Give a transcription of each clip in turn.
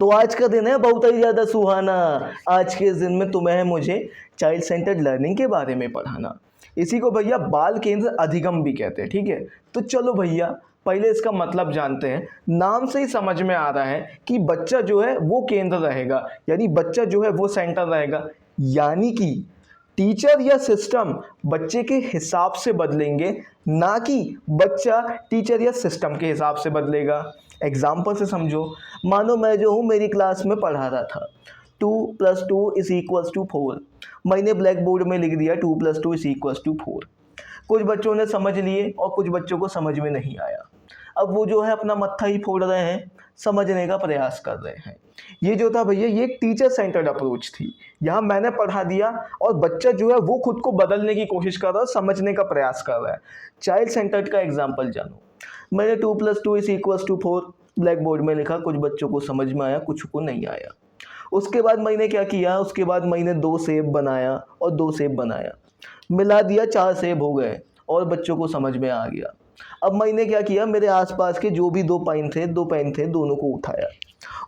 तो आज का दिन है बहुत ही ज़्यादा सुहाना। आज के इस दिन में तुम्हें मुझे चाइल्ड सेंटर्ड लर्निंग के बारे में पढ़ाना। इसी को भैया बाल केंद्र अधिगम भी कहते हैं, ठीक है। तो चलो भैया पहले इसका मतलब जानते हैं। नाम से ही समझ में आ रहा है कि बच्चा जो है वो केंद्र रहेगा, यानी बच्चा जो है वो सेंटर रहेगा। यानी कि टीचर या सिस्टम बच्चे के हिसाब से बदलेंगे, ना कि बच्चा टीचर या सिस्टम के हिसाब से बदलेगा। एग्जाम्पल से समझो, मानो मैं जो हूँ मेरी क्लास में पढ़ा रहा था 2+2=4। मैंने ब्लैक बोर्ड में लिख दिया 2+2=4। कुछ बच्चों ने समझ लिए और कुछ बच्चों को समझ में नहीं आया। अब वो जो है अपना मत्था ही फोड़ रहे हैं, समझने का प्रयास कर रहे हैं। ये जो था भैया ये टीचर सेंटर्ड अप्रोच थी। यहाँ मैंने पढ़ा दिया और बच्चा जो है वो खुद को बदलने की कोशिश कर रहा है, समझने का प्रयास कर रहा है। चाइल्ड सेंटर्ड का एग्जाम्पल जानो। मैंने 2+2=4 ब्लैक बोर्ड में लिखा, कुछ बच्चों को समझ में आया, कुछ को नहीं आया। उसके बाद मैंने क्या किया, उसके बाद मैंने 2 सेब बनाया और 2 सेब बनाया, मिला दिया 4 सेब हो गए और बच्चों को समझ में आ गया। अब मैंने क्या किया, मेरे आसपास के जो भी 2 पेन थे दोनों को उठाया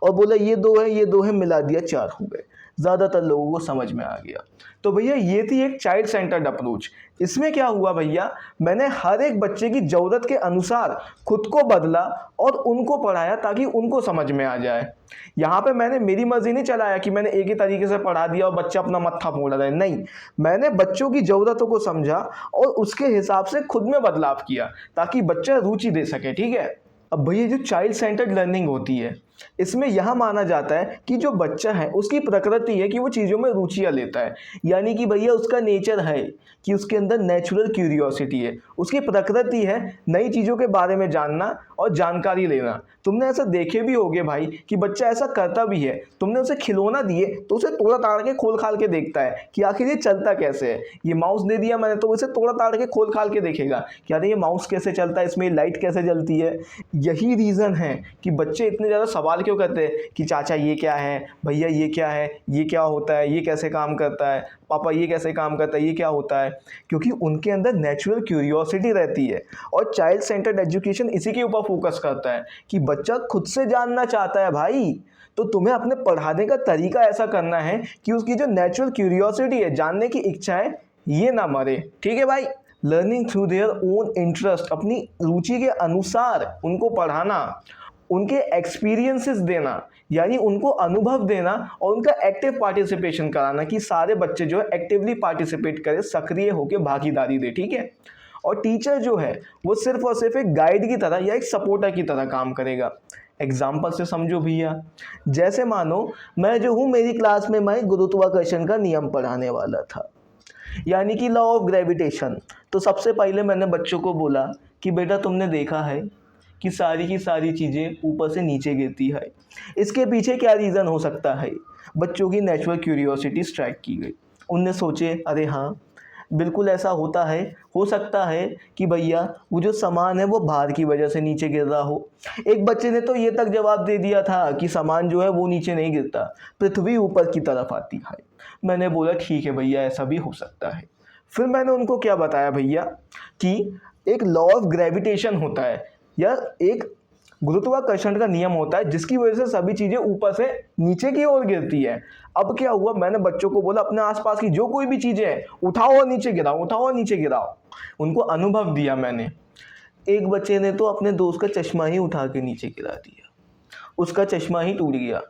और बोला ये 2 है, ये 2 है, मिला दिया 4 हो गए। ज़्यादातर लोगों को समझ में आ गया। तो भैया ये थी एक चाइल्ड सेंटर्ड अप्रोच। इसमें क्या हुआ भैया, मैंने हर एक बच्चे की ज़रूरत के अनुसार खुद को बदला और उनको पढ़ाया ताकि उनको समझ में आ जाए। यहाँ पे मैंने मेरी मर्जी नहीं चलाया कि मैंने एक ही तरीके से पढ़ा दिया और बच्चा अपना मत्था फोड़ रहा है। नहीं, मैंने बच्चों की ज़रूरतों को समझा और उसके हिसाब से खुद में बदलाव किया ताकि बच्चा रुचि दे सके, ठीक है। अब भैया जो चाइल्ड सेंटर्ड लर्निंग होती है, इसमें यह माना जाता है कि जो बच्चा है उसकी प्रकृति है कि वो चीज़ों में रुचियाँ लेता है। यानी कि भैया उसका नेचर है कि उसके अंदर नेचुरल क्यूरियोसिटी है, उसकी प्रकृति है नई चीज़ों के बारे में जानना और जानकारी लेना। तुमने ऐसा देखे भी होगे भाई कि बच्चा ऐसा करता भी है, तुमने उसे खिलौना दिए तो उसे तोड़ा ताड़ के खोल खाल के देखता है कि आखिर ये चलता कैसे है। ये माउस दे दिया मैंने तो उसे तोड़ा ताड़ के खोल खाल के देखेगा कि अरे ये माउस कैसे चलता है, इसमें लाइट कैसे जलती है। यही रीज़न है कि बच्चे इतने ज़्यादा सवाल क्यों करते हैं कि चाचा ये क्या है, भैया ये क्या है, ये क्या होता है, ये कैसे काम करता है, पापा ये कैसे काम करता है, ये क्या होता है। क्योंकि उनके अंदर नेचुरल क्यूरियोसिटी रहती है। और चाइल्ड सेंटर्ड एजुकेशन इसी के ऊपर फोकस करता है कि बच्चा खुद से जानना चाहता है भाई। तो तुम्हें अपने पढ़ाने का तरीका ऐसा करना है कि उसकी जो नेचुरल क्यूरियोसिटी है, जानने की इच्छा है, ये ना मरे, ठीक है भाई। Learning through their own interest, अपनी रुचि के अनुसार उनको पढ़ाना, उनके एक्सपीरियंसेस देना, यानी उनको अनुभव देना और उनका एक्टिव पार्टिसिपेशन कराना कि सारे बच्चे जो है एक्टिवली पार्टिसिपेट करें, सक्रिय होकर भागीदारी दे, ठीक है। और टीचर जो है वो सिर्फ और सिर्फ एक गाइड की तरह या एक सपोर्टर की तरह काम करेगा। एग्जाम्पल से समझो भैया, जैसे मानो मैं जो हूँ मेरी क्लास में मैं गुरुत्वाकर्षण का नियम पढ़ाने वाला था, यानी कि लॉ ऑफ ग्रेविटेशन। तो सबसे पहले मैंने बच्चों को बोला कि बेटा तुमने देखा है कि सारी की सारी चीज़ें ऊपर से नीचे गिरती है, इसके पीछे क्या रीज़न हो सकता है। बच्चों की नेचुरल क्यूरियोसिटी स्ट्राइक की गई। उनने सोचे अरे हाँ बिल्कुल ऐसा होता है, हो सकता है कि भैया वो जो सामान है वो भार की वजह से नीचे गिर रहा हो। एक बच्चे ने तो ये तक जवाब दे दिया था कि सामान जो है वो नीचे नहीं गिरता, पृथ्वी ऊपर की तरफ आती है। मैंने बोला ठीक है भैया ऐसा भी हो सकता है। फिर मैंने उनको क्या बताया भैया कि एक लॉ ऑफ ग्रेविटेशन होता है या एक गुरुत्वाकर्षण का नियम होता है जिसकी वजह से सभी चीज़ें ऊपर से नीचे की ओर गिरती है। अब क्या हुआ, मैंने बच्चों को बोला अपने आसपास की जो कोई भी चीज़ें हैं उठाओ और नीचे गिराओ, उठाओ और नीचे गिराओ। उनको अनुभव दिया मैंने। एक बच्चे ने तो अपने दोस्त का चश्मा ही उठा के नीचे गिरा दिया, उसका चश्मा ही टूट गया।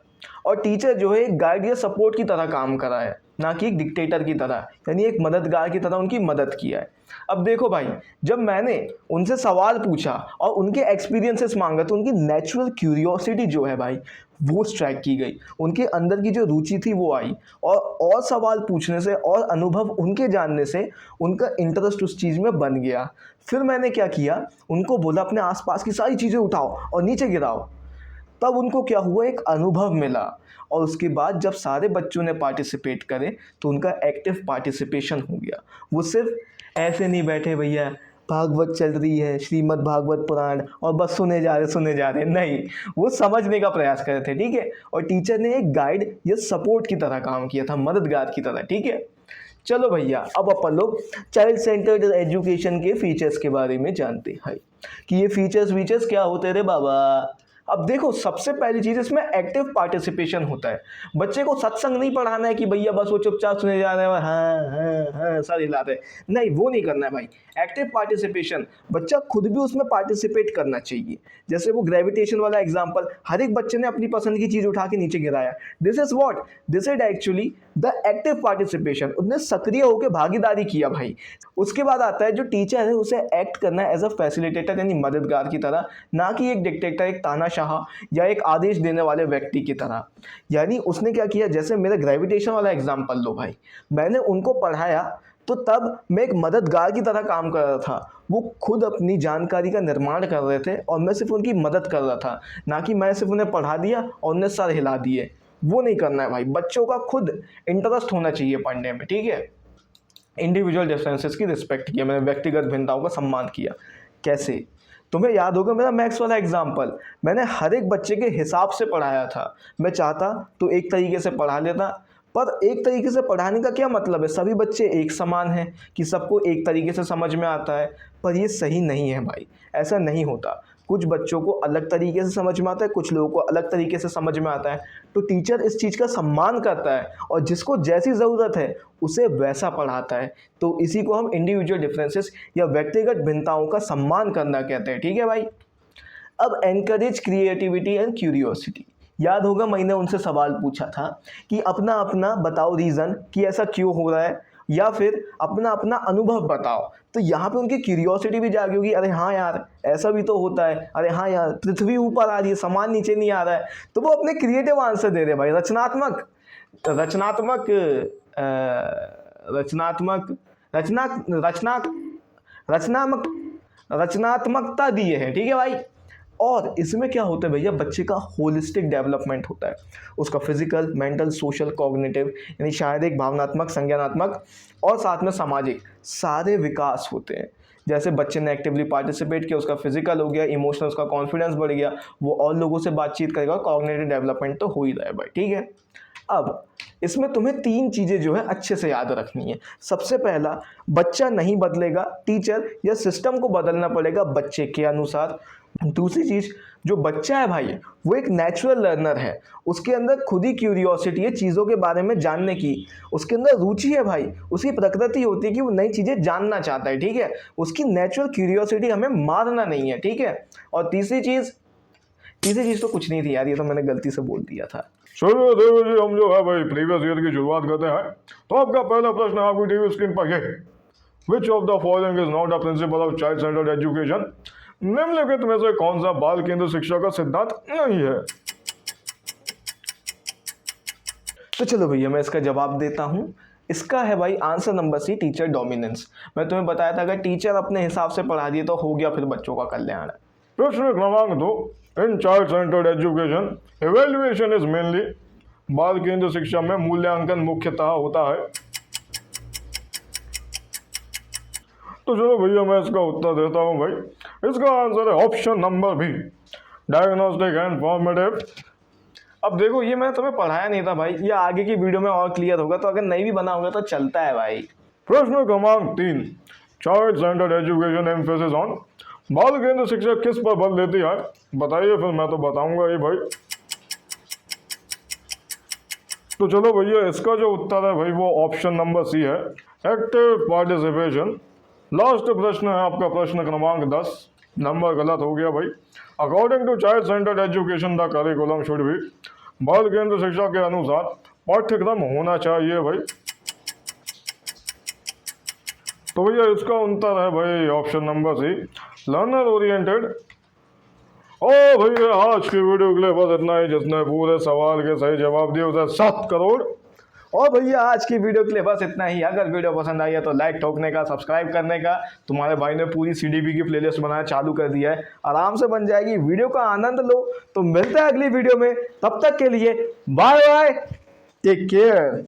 और टीचर जो है एक गाइड या सपोर्ट की तरह काम करा है, ना कि एक डिक्टेटर की तरह, यानी एक मददगार की तरह उनकी मदद किया है। अब देखो भाई, जब मैंने उनसे सवाल पूछा और उनके एक्सपीरियंसेस मांगा तो उनकी नेचुरल क्यूरियोसिटी जो है भाई वो स्ट्राइक की गई, उनके अंदर की जो रुचि थी वो आई। और सवाल पूछने से और अनुभव उनके जानने से उनका इंटरेस्ट उस चीज़ में बन गया। फिर मैंने क्या किया, उनको बोला अपने आसपास की सारी चीज़ें उठाओ और नीचे गिराओ। तब उनको क्या हुआ, एक अनुभव मिला। और उसके बाद जब सारे बच्चों ने पार्टिसिपेट करे तो उनका एक्टिव पार्टिसिपेशन हो गया। वो सिर्फ ऐसे नहीं बैठे भैया भागवत चल रही है, श्रीमद् भागवत पुराण, और बस सुने जा रहे, नहीं, वो समझने का प्रयास कर रहे थे, ठीक है। और टीचर ने एक गाइड या सपोर्ट की तरह काम किया था, मददगार की तरह, ठीक है। चलो भैया अब अपन लोग चाइल्ड सेंटर्ड एजुकेशन के फीचर्स के बारे में जानते हैं कि ये फीचर्स क्या होते रे बाबा। अब देखो सबसे पहली चीज इसमें एक्टिव पार्टिसिपेशन होता है। बच्चे को सत्संग नहीं पढ़ाना है कि भैया बस वो चुपचाप सुने जा रहे हैं, हाँ सर हिला रहे, नहीं वो नहीं करना है भाई। एक्टिव पार्टिसिपेशन, बच्चा खुद भी उसमें पार्टिसिपेट करना चाहिए। जैसे वो ग्रेविटेशन वाला एग्जांपल, हर एक बच्चे ने अपनी पसंद की चीज उठा के नीचे गिराया, this is what, this is actually the active participation. उसने सक्रिय होकर भागीदारी किया भाई। उसके बाद आता है जो टीचर है उसे एक्ट करना है एज अ फैसिलिटेटर यानी मददगार की तरह, ना कि एक डिक्टेटर, एक तानाशाह या एक आदेश देने वाले व्यक्ति की तरह। यानी उसने क्या किया, जैसे मेरा ग्रेविटेशन वाला एग्जांपल लो भाई, मैंने उनको पढ़ाया तो तब मैं एक मददगार की तरह काम कर रहा था। वो खुद अपनी जानकारी का निर्माण कर रहे थे और मैं सिर्फ उनकी मदद कर रहा था, ना कि मैं सिर्फ उन्हें पढ़ा दिया और उन्हें सर हिला दिए। वो नहीं करना है भाई। बच्चों का खुद इंटरेस्ट होना चाहिए पढ़ने में, ठीक है। इंडिविजुअल डिफरेंसेस की रिस्पेक्ट किया मैंने, व्यक्तिगत भिन्नताओं का सम्मान किया। कैसे, तुम्हें याद होगा मेरा मैथ्स वाला एग्जाम्पल, मैंने हर एक बच्चे के हिसाब से पढ़ाया था। मैं चाहता तो एक तरीके से पढ़ा लेता, पर एक तरीके से पढ़ाने का क्या मतलब है, सभी बच्चे एक समान हैं कि सबको एक तरीके से समझ में आता है, पर ये सही नहीं है भाई। ऐसा नहीं होता। कुछ बच्चों को अलग तरीके से समझ में आता है, कुछ लोगों को अलग तरीके से समझ में आता है। तो टीचर इस चीज़ का सम्मान करता है और जिसको जैसी ज़रूरत है उसे वैसा पढ़ाता है। तो इसी को हम इंडिविजुअल डिफरेंसेस या व्यक्तिगत भिन्नताओं का सम्मान करना कहते हैं, ठीक है भाई। अब एनकरेज क्रिएटिविटी एंड क्यूरियोसिटी। याद होगा मैंने उनसे सवाल पूछा था कि अपना अपना बताओ रीज़न कि ऐसा क्यों हो रहा है, या फिर अपना अपना अनुभव बताओ। तो यहाँ पे उनकी क्यूरियोसिटी भी जागी होगी, अरे हाँ यार ऐसा भी तो होता है, अरे हाँ यार पृथ्वी ऊपर आ रही है, सामान नीचे नहीं आ रहा है। तो वो अपने क्रिएटिव आंसर दे रहे भाई, रचनात्मक रचनात्मक रचनात्मक रचना रचना रचनात्मक रचनात्मकता दिए है, ठीक है भाई। और इसमें क्या होता है भैया, बच्चे का होलिस्टिक डेवलपमेंट होता है। उसका फिजिकल, मेंटल, सोशल, कॉग्निटिव यानी शारीरिक, भावनात्मक, संज्ञानात्मक और साथ में सामाजिक सारे विकास होते हैं। जैसे बच्चे ने एक्टिवली पार्टिसिपेट किया, उसका फिजिकल हो गया, इमोशनल, उसका कॉन्फिडेंस बढ़ गया, वो और लोगों से बातचीत करेगा, कॉग्निटिव डेवलपमेंट तो हो ही रहा है भाई, ठीक है। अब इसमें तुम्हें 3 चीज़ें जो है अच्छे से याद रखनी है। सबसे पहला, बच्चा नहीं बदलेगा, टीचर या सिस्टम को बदलना पड़ेगा बच्चे के अनुसार। दूसरी चीज़, जो बच्चा है भाई वो एक नेचुरल लर्नर है, उसके अंदर खुद ही क्यूरियोसिटी है चीज़ों के बारे में जानने की, उसके अंदर रुचि है भाई, उसकी प्रकृति होती है कि वो नई चीज़ें जानना चाहता है, ठीक है। उसकी नेचुरल क्यूरियोसिटी हमें मारना नहीं है, ठीक है। और तीसरी चीज़ तो कुछ नहीं थी यार, ये तो मैंने गलती से बोल दिया था। चलिए देव जी, हम जो है भाई प्रीवियस ईयर की शुरुआत करते हैं। तो आपका पहला प्रश्न आपकी टीवी स्क्रीन पर है, which of the following is not a principle of child centred education. निम्नलिखित में से कौन सा बाल केंद्र शिक्षा का सिद्धांत नहीं है। तो चलो भैया मैं इसका जवाब देता हूँ। इसका है भाई answer number C, teacher dominance. मैं तुम्हें बताया था अगर टीचर अपने हिसाब से पढ़ा दिए तो हो गया फिर बच्चों का कल्याण। प्रश्न क्रमांक 2, in child centred education evaluation is mainly. बाल केंद्र शिक्षा में मूल्यांकन मुख्यतः होता है। तो चलो भैया मैं इसका उत्तर देता हूँ भाई। इसका आंसर है option number B, diagnostic and formative. अब देखो ये मैंने तुम्हें पढ़ाया नहीं था भाई, ये आगे की वीडियो में और क्लियर होगा, तो अगर नहीं भी बना होगा तो चलता है भाई। प्रश्न क्रमांक 3, child centred education emphasis on. बाल केंद्र शिक्षा किस पर बल देती है, बताइए, फिर मैं तो बताऊंगा ये भाई। तो चलो भैया इसका जो उत्तर है भाई वो ऑप्शन नंबर सी है, एक्टिव पार्टिसिपेशन। लास्ट प्रश्न है आपका प्रश्न क्रमांक 10, नंबर गलत हो गया भाई। According to child centred education the curriculum should be. बाल केंद्र शिक्षा के अनुसार पाठ्यक्रम होना चाहिए भाई। तो भैया इसका उत्तर है भाई option number C, learner oriented. और भैया आज की वीडियो के लिए बस इतना ही। जिसने पूरे सवाल के सही जवाब दिए उसे 7 करोड़। और भैया आज की वीडियो के लिए बस इतना ही। अगर वीडियो पसंद आई है तो लाइक ठोकने का, सब्सक्राइब करने का। तुम्हारे भाई ने पूरी CDP की प्लेलिस्ट बनाना चालू कर दिया है, आराम से बन जाएगी। वीडियो का आनंद लो। तो मिलते हैं अगली वीडियो में, तब तक के लिए बाय बाय, टेक केयर।